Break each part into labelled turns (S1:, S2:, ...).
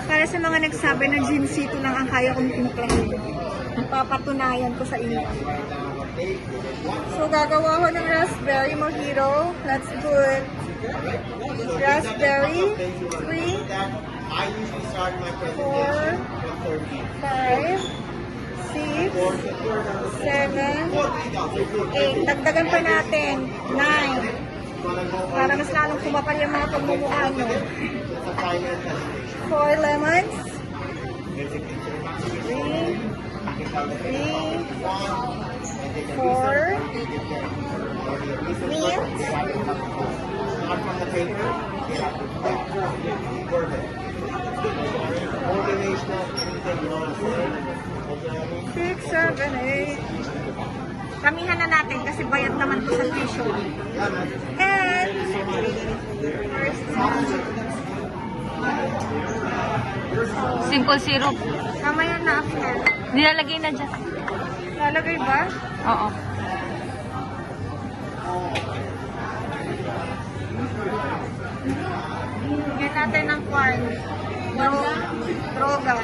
S1: Para sa mga nagsabi na ginsito lang ang kaya kong timplahin. Papatunayan ko sa inyo. So, gagawa ko ng raspberry mojito. Let's put raspberry, 3, 4, 5, 6, 7, 8. Dagdagan pa natin. 9. Para mas lalong kumapal yung mga pagmumukha nyo. 4 lemons. 3, 4 mint. 6, 7, 8. Kamihan na natin kasi bayad naman to sa tissue. And first,
S2: Simple syrup.
S1: mamaya na after.
S2: Nilalagay na dyan.
S1: Lalagay ba?
S2: Oo.
S1: Bigyan natin ng corn. Droga.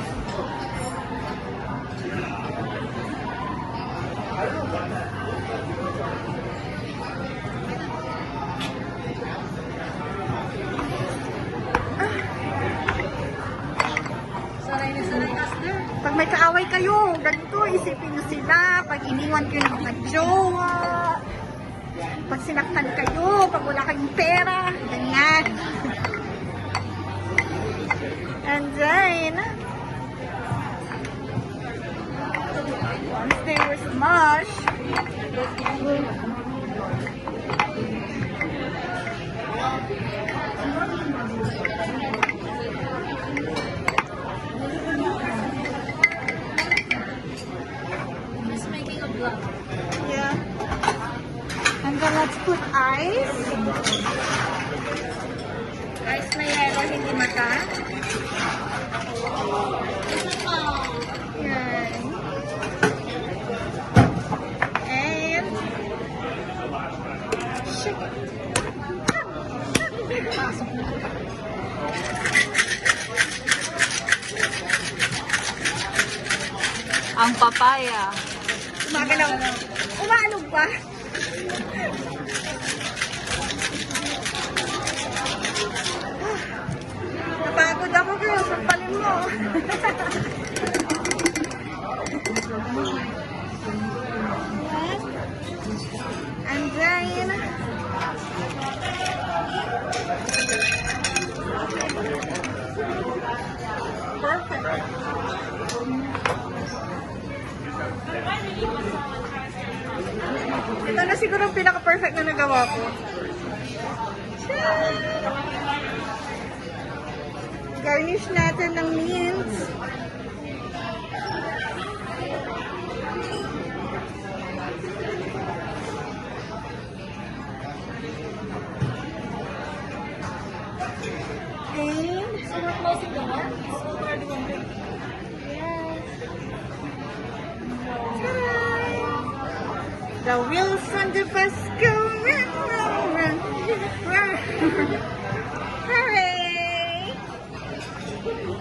S2: Sanay na sanay, Asler.
S1: Pag may kaaway kayo, ganito, isipin nyo sila. Pag iniwan kayo ng mga jowa. Pag sinaktan kayo, pag wala kayong pera. Ganyan. And then, once they were smashed,
S2: Just making a vlog.
S1: yeah. And then let's put ice. Ice na yellow, hindi mata. Yan. And shake it.
S2: Ang papaya.
S1: Umagalaw. Umaalog pa. Napagod ako girl. Sampalin mo. And then perfect. Ito na siguro ang pinaka-perfect na nagawa ko. Garnish natin ng mint. And
S2: So we're closing the one?
S1: yes. The wheels on the bus go round, round, round.